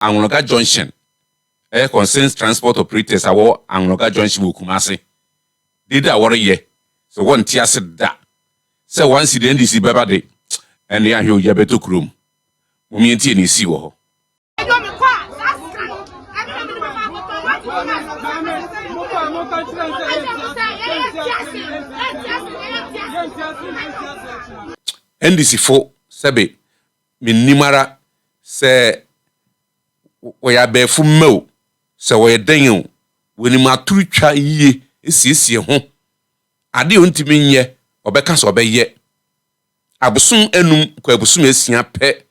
Angonoga Junction. Concerns transport operators awo Angonoga Junction wo Kumase. Did that worry ye. So one tia said that. So once the NDC beba de and ya hiyo ya beto krum. Mumienti ni si wo. NDC fo sebe minimara se oya be fu mo se oya den woni maturu twa yie esiesie ho ade ontimi nye obeka so obeye abusum enum kwa abusum esia pe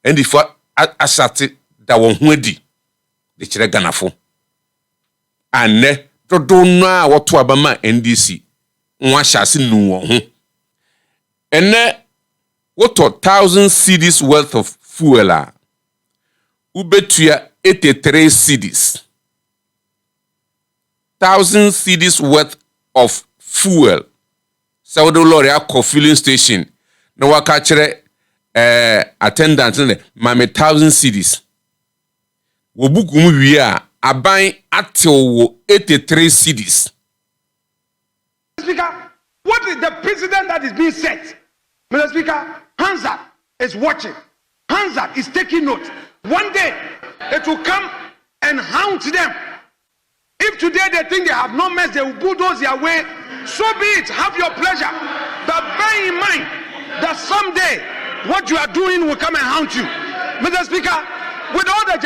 ndifo asate da won ho adi de kire ganafo anne dodo no a woto abama NDC nwa hyase nu won ho enne woto 1000 cedis worth of fuel ubetua 83 cedis 1000 cedis worth of fuel Saudi lorry akọ filling station na waka kire attendant ne mame 1000 cedis wo buku mu wi a aban atewo 83 cedis. Speaker, what is the precedent that is being set? Mr. Speaker, Hansa is watching. Hansa is taking note. One day, it will come and hound them. If today they think they have no mess, they will bulldoze their way. So be it. Have your pleasure. But bear in mind that someday, what you are doing will come and haunt you. Mr. Speaker, with all the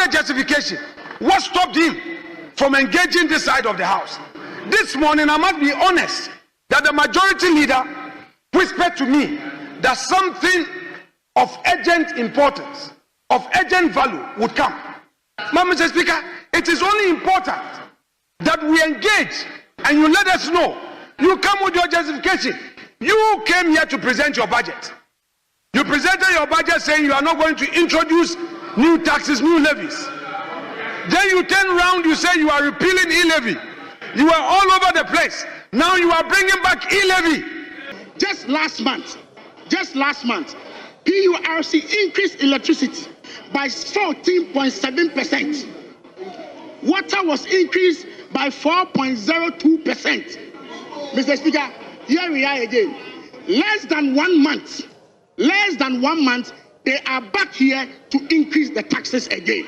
justification, what stopped him from engaging this side of the house? This morning, I must be honest that the majority leader whispered to me that something of urgent importance, of urgent value would come. Mr. Speaker, it is only important that we engage and you let us know. You come with your justification. You came here to present your budget. You presented your budget saying you are not going to introduce new taxes, new levies. Then you turn around, you say you are repealing e-levy. You are all over the place. Now you are bringing back e-levy. Just last month, PURC increased electricity by 14.7%. Water was increased by 4.02%. Mr. Speaker, here we are again. Less than 1 month, they are back here to increase the taxes again.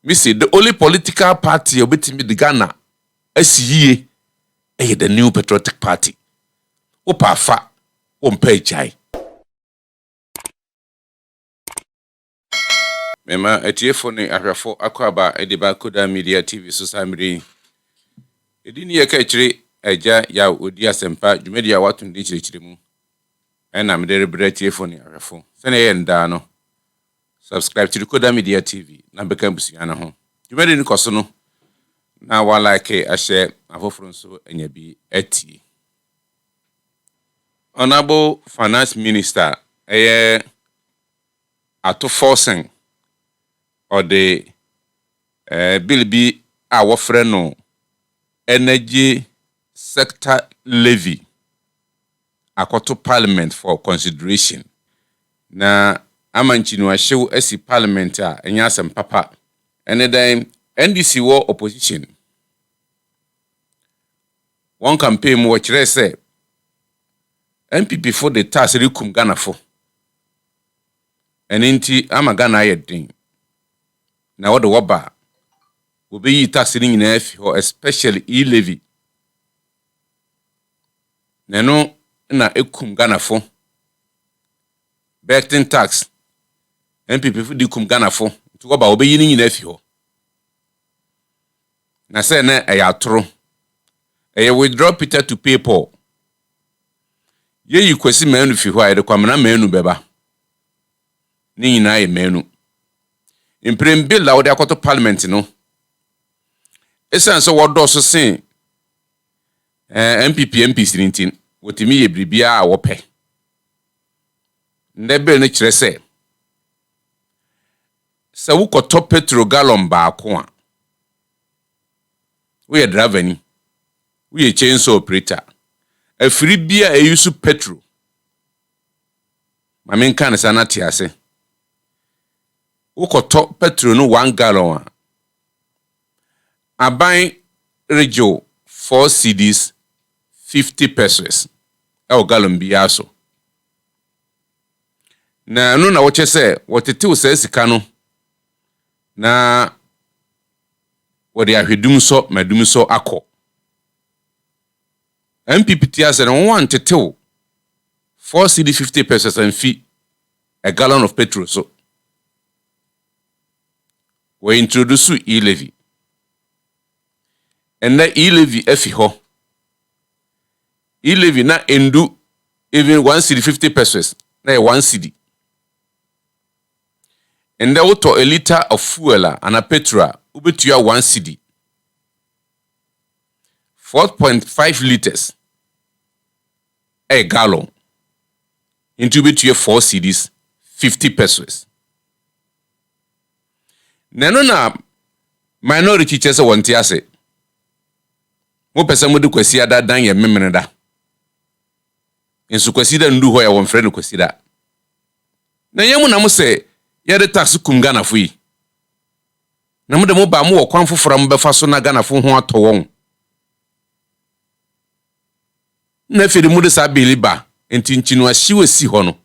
Missy, the only political party obetimi the Ghana SYE the New Patriotic Party. Opa fa ompe chai. Mema etiefo ne ahwefo akwaba ediba koda media TV society. Edini ye ka kire eja ya odi asempa dwumedi a watunde kire mu. Ena medere bre etiefo ne ahwefo. Sene ye nda no. Subscribe to the Koda Media TV na beka busuana ho. Dwumedi ni koso no na wa like a share afoforo nso enya bi eti. Honorable Finance Minister ato forcing or the bill be our friend no energy sector levy akoto Parliament for consideration na amanchinu ahyew asi Parliament a enya asem papa ene dan NDC wo opposition one campaign mo kire say MPP for the tax rekum Ghana for eninti ama Ghana yedin na wo de woba obeyi tax ni nyina afi ho especially e-levy neno na ekum Ghana for betting tax MPP for di kum Ghana for to woba obeyi ni nyina afi ho na say na ayatro withdraw Peter to pay Paul ye yi kwesi manu fi ho ayede kwamna manu beba ni nyina ye manu imprem bill la wode akoto Parliament no esan so wodo so sen MPs rintin wotimi ye bribia a wope nde bill ne kire se wukoto petrol gallon ba ko a we driver ni we chainsaw operator afiri bia eyusu petrol mamen kan sanati ase Ukoto petrol no 1 gallon. Aban regio 4 cedis 50 pesos. Gallon biaso. Na no na woche se wotete wo se sika no na wode ahwedumso madumso akọ. MPPT ase no wan tetew 4 cedi 50 pesos and fee a gallon of petrol so. We introduce e-levy. And that e-levy efi ho. E-levy na endu even 1 cedi 50 pesos na 1 cedi. And that auto a liter of fuel and a petrol ubetuya 1 cedi. 4.5 liters a gallon into ubetuya 4 cedis 50 pesos. Nano na minority chese wanti ase. Mo pesa mo de kwasi ada dan ye memene da. Ensu kwasi da ndu ho ya won frɛ no kwasi da. Na yemu na mo se ye de tax kum Ghana fo yi. Na mo de mo ba mo wo kwan foforo mo befa so na Ghana fo ho ato won. Na fedi mo de sa beli ba enti no ahyi wasi ho no.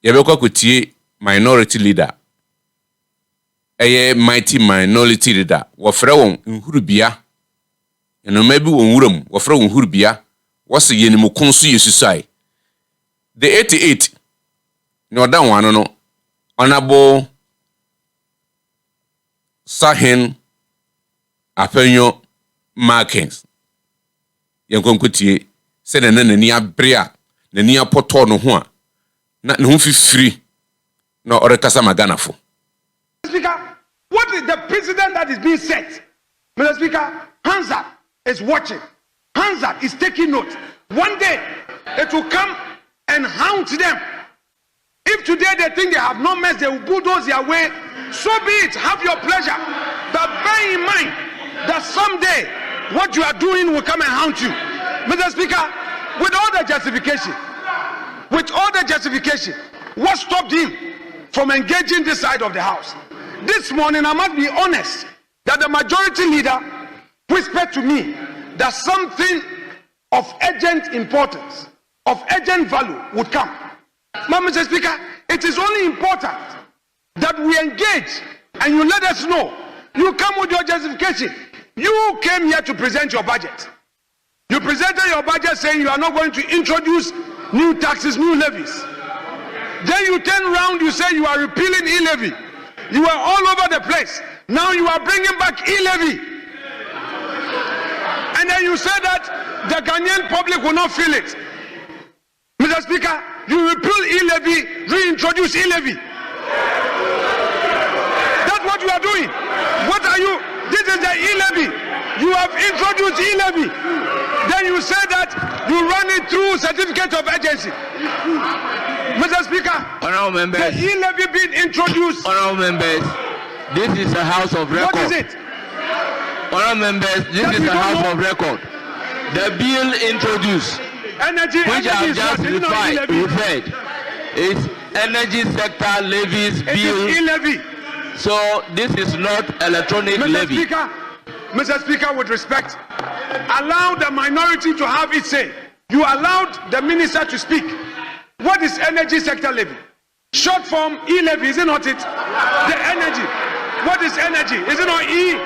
Ye be kwa kotie minority leader. Eye mighty minority leader wofrɛ won nhurubia eno ma bi won wuram wofrɛ won nhurubia wose yenimu konso yesusai the 88 no da wano no honorable Sahin Apenyo Markins yenkonkotie se na nani abrea nani apoto no ho a na ne ho fifiri no orekasa maganafo. Speaker, what is the precedent that is being set? Mr. Speaker, Hansa is watching. Hansa is taking note. One day, it will come and hound them. If today they think they have no mess, they will bulldoze their way. So be it. Have your pleasure. But bear in mind that someday, what you are doing will come and haunt you. Mr. Speaker, with all the justification, what stopped him from engaging this side of the house? This morning, I must be honest that the majority leader whispered to me that something of urgent importance, of urgent value would come. Mr. Speaker, it is only important that we engage and you let us know. You come with your justification. You came here to present your budget. You presented your budget saying you are not going to introduce new taxes, new levies. Then you turn around, you say you are repealing e-levy. You are all over the place. Now you are bringing back e-levy. And then you say that the Ghanaian public will not feel it. Mr. Speaker, you repeal e-levy, reintroduce e-levy. That's what you are doing. What are you? This is the e-levy. You have introduced e-levy. Then you say that you run it through certificate of urgency. Mr. Speaker, honorable members, the e-levy being introduced. Honorable members, this is a house of record. What is it? Honorable members, this is a house of record. The bill introduced, which I have just referred, is energy sector levies bill. E-levy. So this is not electronic levy. Mr. Speaker, with respect, allow the minority to have its say. You allowed the minister to speak. What is energy sector levy? Short form e-levy, is it not it? The energy. What is energy? Is it not E?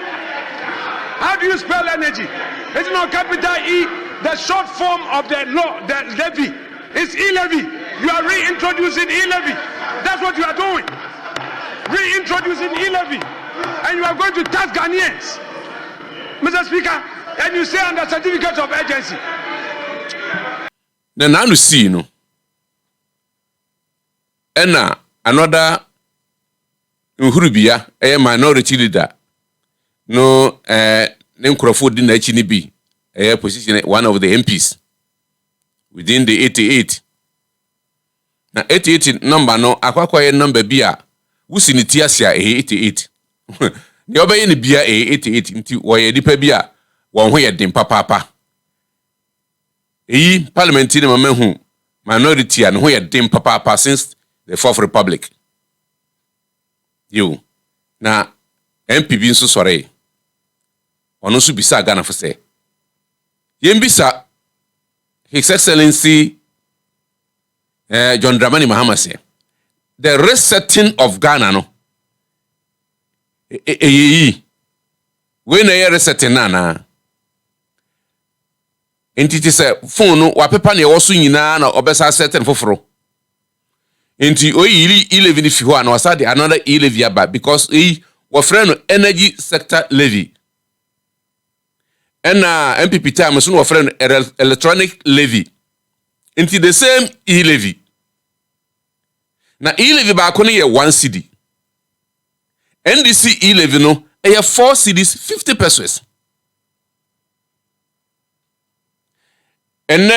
How do you spell energy? Is it not capital E? The short form of the law, the levy, is e-levy. You are reintroducing e-levy. That's what you are doing. Reintroducing e-levy. And you are going to tax Ghanaians. Mr. Speaker, and you say under certificate of urgency. Then now you see, no. Ena another nhurubia a minority leader no nkrofo di na chi ni bi position one of the MPs within the 88 na 88 number no akwakwaye number bi a wusi ni ti asia 88 ne obaye ni bia 88 nti wo ye dipa bi a won ho ye den papa Parliamentary mama hu minority an ho ye den papa since the Fourth Republic. Yo. Na MPB nso sore. Ono nso bisa Ghana for say. Yembisa His Excellency John Dramani Mahama say the resetting of Ghana no. When a resetting na. Entity say phone no wa pepa na ewoso nyina na obesa setting foforo. Enti oyi levy ni fi ho na wasa de another levy aba because we friend no energy sector levy. And MPP time so we friend electronic levy. Enti the same levy. Na levy ba ko ne 1 cedi. NDC levy no e 4 cedis 50 pesos. And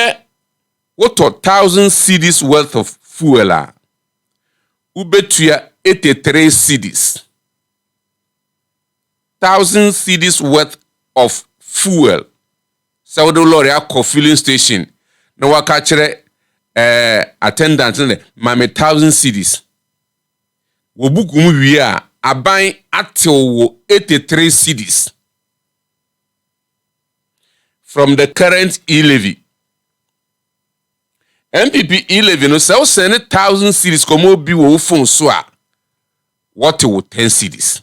what 1,000 cedis worth of fuel ubetuya 83 cedis. 1,000 cedis worth of fuel. Saudi Loria filling station. No waka chere attendant ne mame 1,000 cedis. Wobukum wiya aban atewo 83 cedis. From the current levy. MPP levy no say send 1,000 cedis komo bi wo phone so a what will 10 cedis.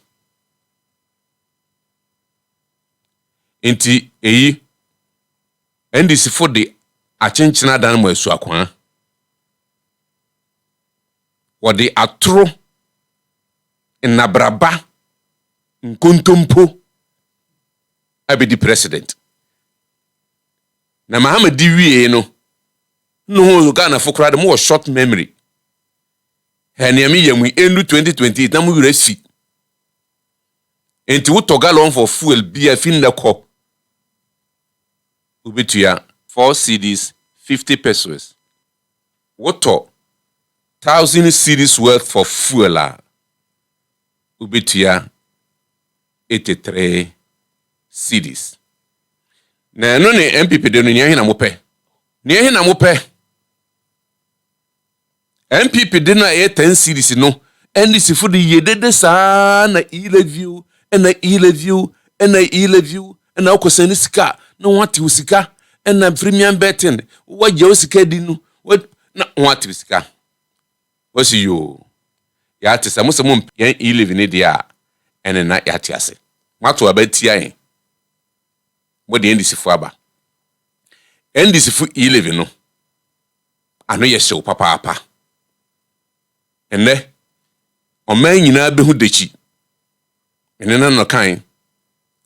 Enti NDC for the achenchina dan mo asu akwan. Wo de atro nabraba nkontompo abedi president. Na Mahama di wie no no Ghana for crowd more short memory. Heniami yamu endu 2028 na mu wura fi. Enti wo togalon for fuel bia fin na ko. Ubetuya 4 cedis 50 pesos. Woto 1,000 cedis worth for fuel ubetuya 83 cedis. Na no ne MPP de no nya hina mope. Ne hina mope. MPP de na 10 cedis no NDC for the yedede sa na e-review na e-review na e-review na okosani sika no wati usika na premium betting waje usika di no na wati usika wasi yo ya tesa musemo yan e-review ne dia ene na ya tiase mato abatia yen mo de NDC fu aba NDC fu e-review no ano ye show papa ene oman nyina behu dechi ene na no kan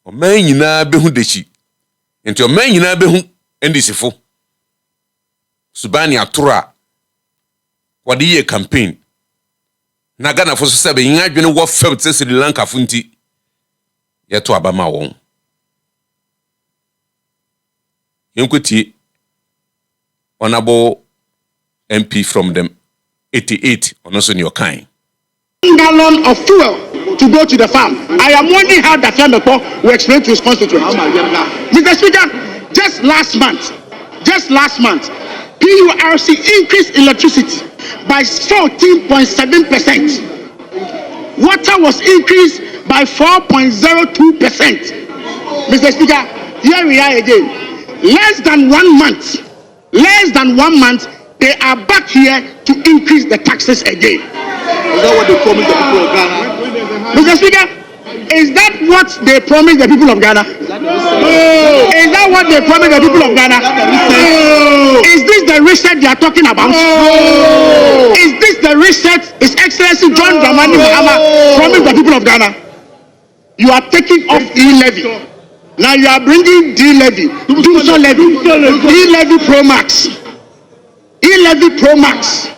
oman nyina behu dechi enti oman nyina behu NDC fo subani atura wadi ye campaign na Ghana fo so sebe yin adwene wo fam tse Sri Lanka fo nti yeto abama won yenkoti honorable MP from them 88 on also in your kind. Gallon of fuel to go to the farm. I am wondering how that family will explain to his constituents. Mr. Speaker, just last month, PURC increased electricity by 14.7%. Water was increased by 4.02%. Mr. Speaker, here we are again. Less than 1 month, they are back here to increase the taxes again. Is that what they promised the people of Ghana? Mr. Speaker, is that what they promised the people of Ghana? No. Is that what they promised the people of Ghana? No. Is this the reset they are talking about? No. Is this the reset His Excellency John Dramani Mahama promised the people of Ghana? You are taking off e-levy. Now you are bringing D-levy, Dumsor levy, E-levy Pro Max. E-levy Pro Max.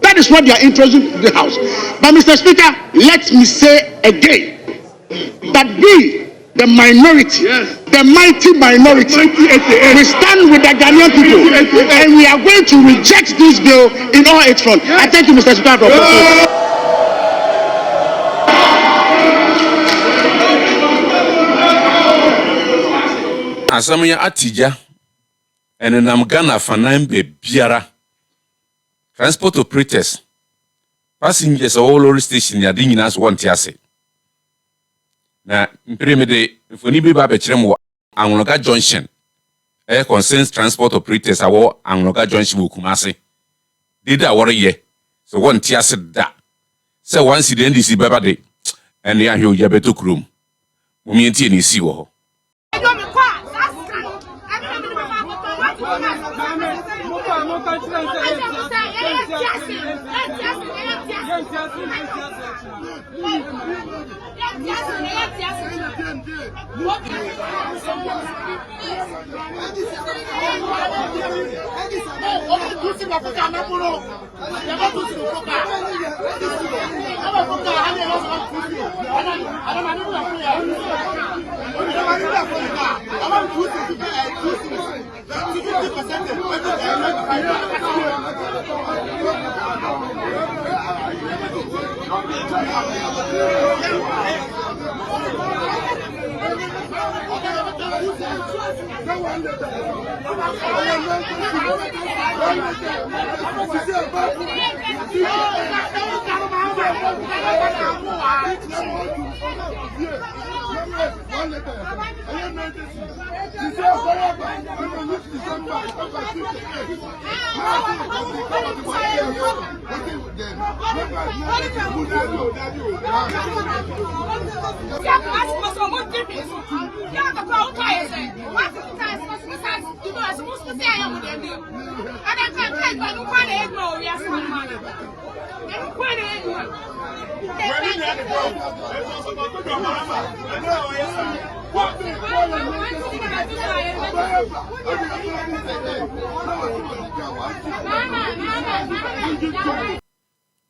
That is what they are introducing to the House. But Mr. Speaker, let me say again that we, the minority, the mighty minority, we stand with the Ghanaian people and we are going to reject this bill in all its front. I thank you, Mr. Speaker, for Asamoah Ategya and Ghana fanan be biara transport operators passengers all lorry station ya din nyina so wonte ase na mpiremede mfoni bi ba be kire mo Anloga Junction concerns transport operators awo Anloga Junction wo Kumase did a worry ye so wonte ase da say once the NDC baba de and ya hwe ya beto krom mumi ntie ni si wo ho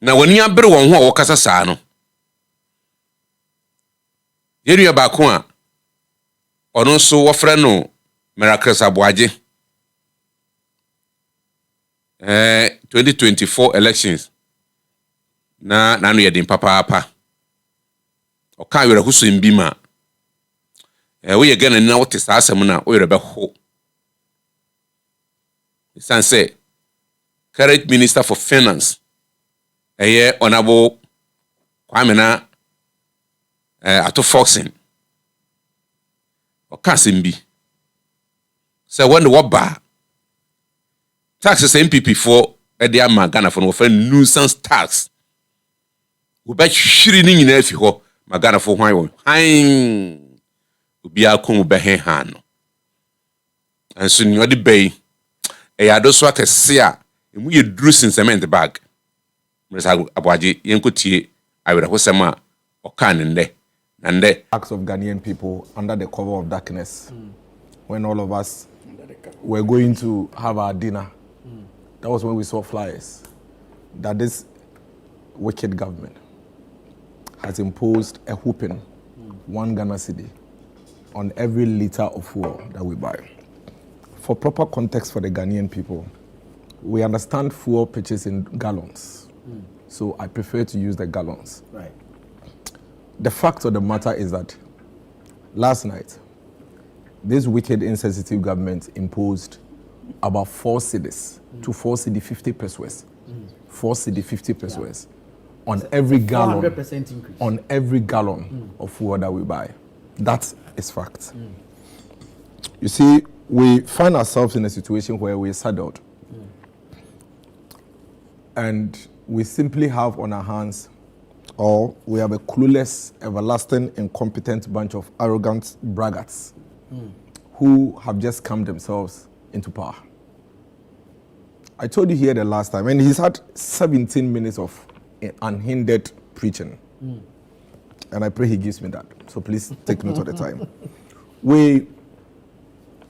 na wani abere won ho a wokasa saa no yerua ba ko a ono so wofre no Miracles Aboagye 2024 elections na no yedin papa o ka were huso mbi ma wo ye Ghana na wote saa asem na wo yere be ho sanse current minister for finance honorable Kwame ato Foxing o ka sembi say when the ba taxes MPP for the ama Ghana for no for nuisance tax we be hwiri ni nyina afi ho magana for hwan won han obi akon be he han no anso ni odi bay do so akese a emu ye duru sin cement bag Mr. Aboagye yenkotie awere hosema o kan nde na nde acts of Ghanaian people under the cover of darkness when all of us were going to have our dinner. That was when we saw flyers that this wicked government has imposed a whooping 1 Ghana cedi on every liter of fuel that we buy. For proper context for the Ghanaian people, we understand fuel purchase in gallons. So I prefer to use the gallons. Right. The fact of the matter is that last night, this wicked, insensitive government imposed about 4 cedis to 4 cedi 50 pesos. 4 cedi 50 pesos on every gallon. 400% increase. On every gallon of fuel that we buy. That is fact. You see, we find ourselves in a situation where we're saddled. And we simply have on our hands, or we have a clueless, everlasting, incompetent bunch of arrogant braggarts who have just come themselves into power. I told you here the last time, and he's had 17 minutes of unhindered preaching. And I pray he gives me that. So please take note of the time. We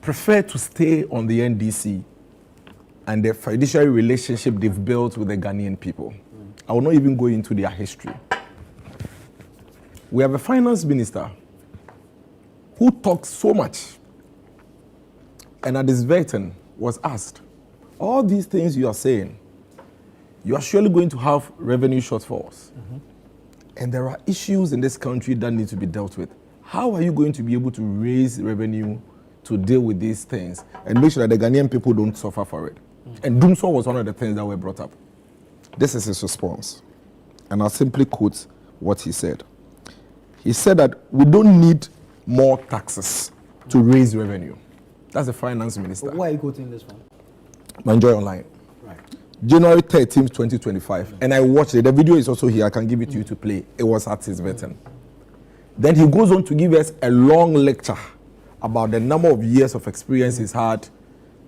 prefer to stay on the NDC and the fiduciary relationship they've built with the Ghanaian people. I will not even go into their history. We have a finance minister who talks so much, and at this vetting was asked, all these things you are saying, you are surely going to have revenue shortfalls. And there are issues in this country that need to be dealt with. How are you going to be able to raise revenue to deal with these things and make sure that the Ghanaian people don't suffer for it? And Dumsor was one of the things that were brought up. This is his response. and I'll simply quote what he said. He said that we don't need more taxes to raise revenue. That's the finance minister. But why are you quoting this one? Enjoy Online. Right. January 13th, 2025. And I watched it. The video is also here. I can give it to you to play. It was at his vetting. Then he goes on to give us a long lecture about the number of years of experience he's had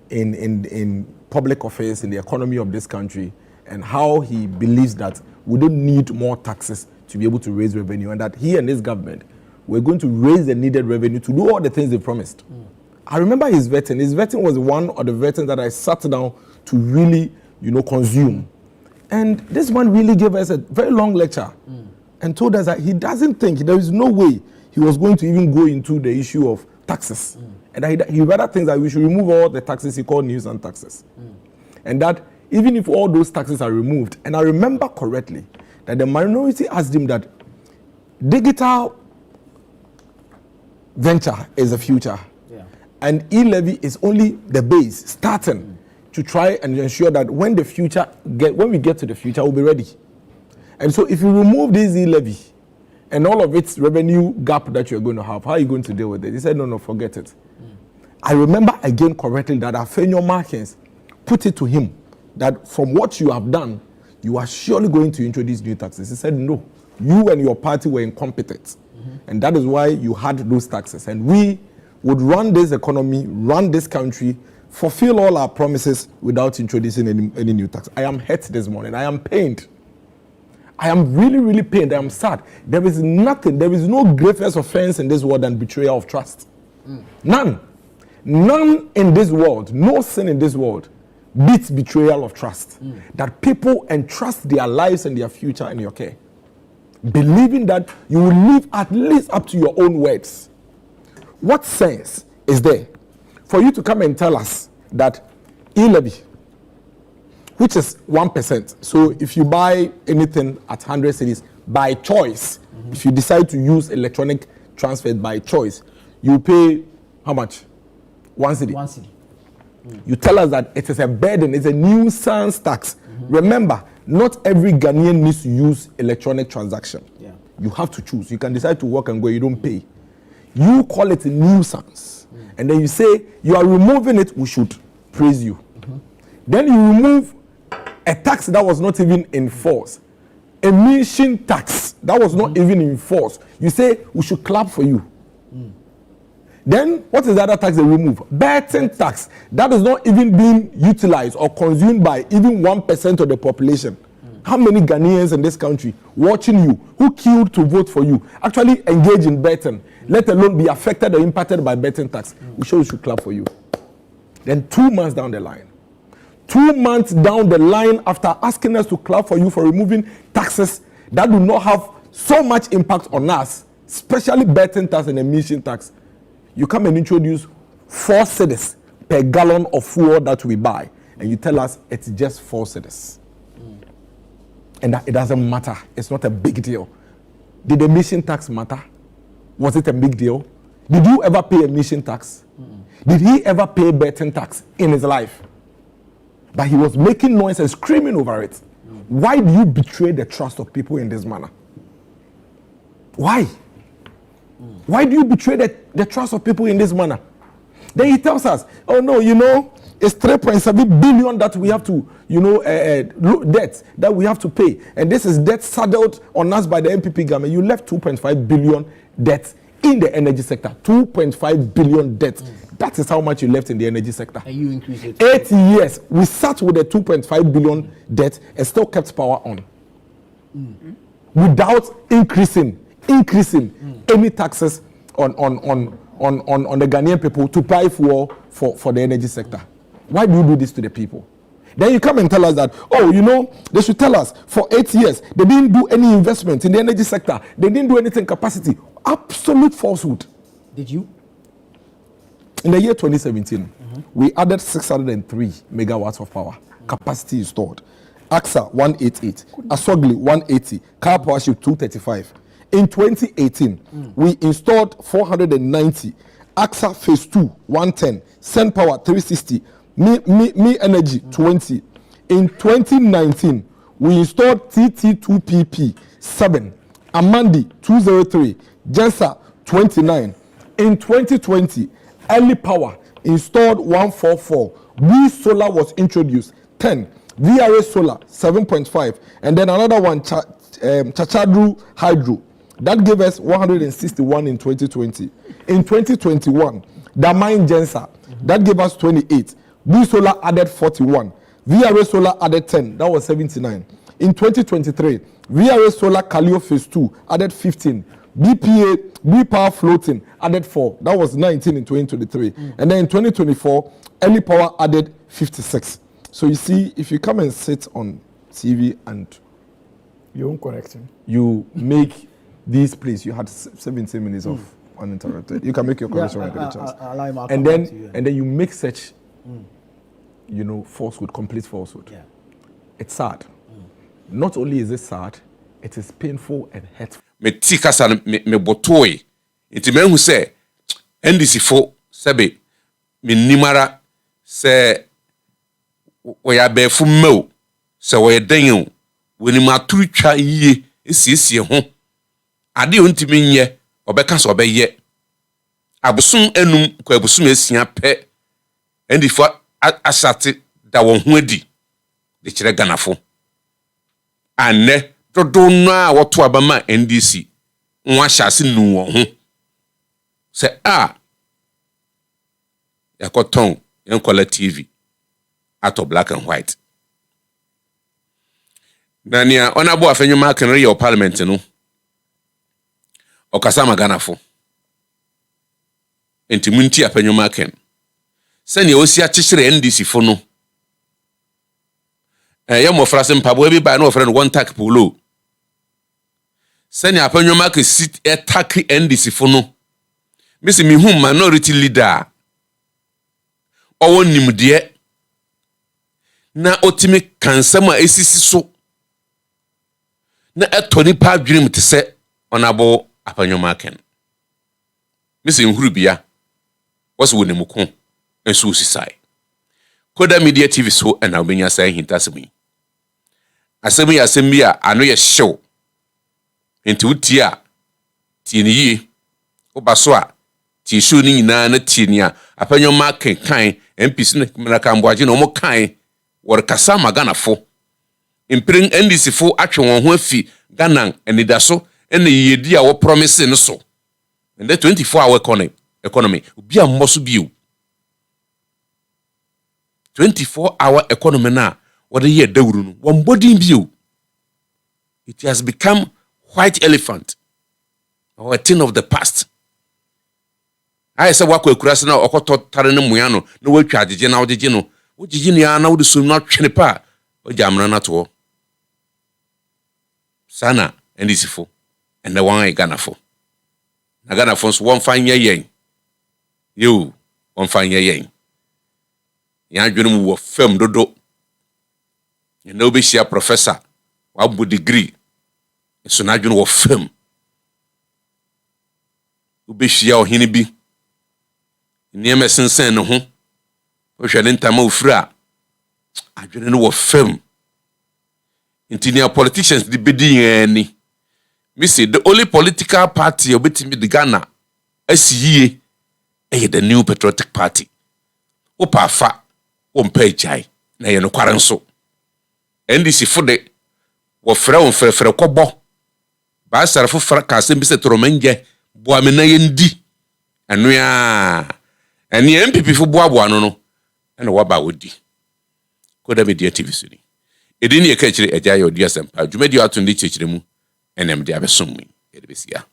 in public affairs, in the economy of this country, and how he believes that we don't need more taxes to be able to raise revenue, and that he and his government were going to raise the needed revenue to do all the things they promised. I remember his vetting. His vetting was one of the vettings that I sat down to really, consume. And this one really gave us a very long lecture and told us that he doesn't think, there is no way he was going to even go into the issue of taxes. And that he rather thinks that we should remove all the taxes he called nuisance taxes. And that even if all those taxes are removed, and I remember correctly, that the minority asked him that digital venture is the future. Yeah. And e-levy is only the base, starting to try and ensure that when we get to the future, we'll be ready. And so if you remove this e-levy and all of its revenue gap that you're going to have, how are you going to deal with it? He said, no, forget it. I remember again correctly that Afenyo Markins put it to him that from what you have done, you are surely going to introduce new taxes. He said, no, you and your party were incompetent. And that is why you had those taxes. And we would run this economy, run this country, fulfill all our promises without introducing any new tax. I am hurt this morning. I am pained. I am really, really pained. I am sad. There is no gravest offense in this world than betrayal of trust. None in this world, no sin in this world beats betrayal of trust. That people entrust their lives and their future in your care, believing that you will live at least up to your own words. What sense is there for you to come and tell us that e-levy, which is 1%, so if you buy anything at 100 cedis by choice, if you decide to use electronic transfer by choice, you pay how much? 1 cedi. 1 cedi. You tell us that it is a burden, it's a nuisance tax. Remember, not every Ghanaian needs to use electronic transaction. Yeah. You have to choose. You can decide to work and go, you don't pay. You call it a nuisance. And then you say, you are removing it, we should praise you. Then you remove a tax that was not even in force. Emission tax that was not even in force. You say, we should clap for you. Then, what is the other tax they remove? Betting tax. That is not even being utilized or consumed by even 1% of the population. How many Ghanaians in this country watching you, who queued to vote for you, actually engage in betting, let alone be affected or impacted by betting tax? We should clap for you. Then 2 months down the line, 2 months down the line after asking us to clap for you for removing taxes that do not have so much impact on us, especially betting tax and emission tax, you come and introduce 4 cedis per gallon of fuel that we buy, and you tell us it's just 4 cedis. And that it doesn't matter. It's not a big deal. Did emission tax matter? Was it a big deal? Did you ever pay emission tax? Did he ever pay betting tax in his life? But he was making noise and screaming over it. Why do you betray the trust of people in this manner? Why? Why do you betray the trust of people in this manner? Then he tells us, oh no, it's 3.7 billion that we have to, debt that we have to pay. And this is debt saddled on us by the MPP government. You left 2.5 billion debt in the energy sector. 2.5 billion debt. That is how much you left in the energy sector. And you increased it. 8 years. We sat with a 2.5 billion debt and still kept power on. Without increasing any taxes on the Ghanaian people to buy fuel for the energy sector. Why do you do this to the people? Then you come and tell us that, they should tell us for 8 years they didn't do any investment in the energy sector. They didn't do anything capacity. Absolute falsehood. Did you? In the year 2017, we added 603 megawatts of power. Capacity installed. AXA 188, Asogli 180, Car Power Ship 235. In 2018, we installed 490, AXA Phase 2 110, Send Power 360, Me Energy 20. In 2019, we installed TT2PP 7, Amandi 203, Jensa 29. In 2020, Early Power installed 144. B Solar was introduced 10. VRA Solar 7.5, and then another one Chachadru Hydro that gave us 161 in 2020. In 2021, Damine Jensa that gave us 28. B Solar added 41. VRA Solar added 10, that was 79. In 2023, VRA Solar Kalio Phase 2 added 15. BPA, B Power Floating added 4, that was 19 in 2023. And then in 2024, Early Power added 56. So you see, if you come and sit on TV and you won't correct him, you make these plays, you had 17 minutes of uninterrupted. You can make your correction when you get a chance. And then you make such, falsehood, complete falsehood. Yeah. It's sad. Not only is it sad, it is painful and hurtful. Me tikasa me botoi. Iti me hu se NDC fo sebe me nimara se oya be fu meu se oya den woni maturu twa yie esiesie ho ade ontimi nye obeka so obeye abusum enum kwa abusum esia pe ndifo asate da won ho adi de kire ganafo anne dodo no a woto abama NDC nwa hyase nu won ho se yakoton yenkola TV ato black and white nania onabo afenyo makenre your parliament no okasa maganafo enti munti afenyo maken sene osi achichire NDC fo no ya mo frase mpabo bi ba na ofre no one tack polo sene afenyo maken sit attack NDC fo no misi mi hum minority leader owo nimde na otimi kansama esisi so na etoni pa adwene mte se onabo apanyoma ken misi nhuru bia wose wonimuko enso osisai koda media TV so na obenya sai hintasemi asemi asemi a ano ye hyew enti wutia tieniyi obaso a ti show ni nyina na tieni a apanyoma ken kan MPs na kamboaje na omo kan wor kasa magana fo impring NDC fo atwe won ho afi Ghana enidaso ene yedi a wo promise no so and the 24-hour economy obi ammoso bio 24-hour economy na what ye dawuru no won body bio it has become white elephant or a thing of the past. I say wako ekurase na okoto tare ne muya no na watwa agege na ogege no ogege ne ya na wode som na twene pa ojamra na to sana NDC fo and the one Ghana fo na Ghana fo so won fan yen yo won fan yen ya adwene mu wo fam dodo na obehia professor wa bu degree so na adwene wo fam obehia ohene bi niema sensen no ho ohwele ntama ofura adwene no wo fam intinia politicians di bedi yani me say the only political party obetimi the Ghana asiye the new patriotic party opa fa o mpa jai na ye no kware nso NDC fode wo frɛ wo frɛfrɛ kɔbɔ ba sarfo fra ka asem bi se toromanje bo amena yendi anu ya ani MPP fo boaboa no na waba wodi koda media TV so ni edini ye ka kire agya ye odi asempa dwumadi ato ndi kyekire mu enem de abesom mu ye de besia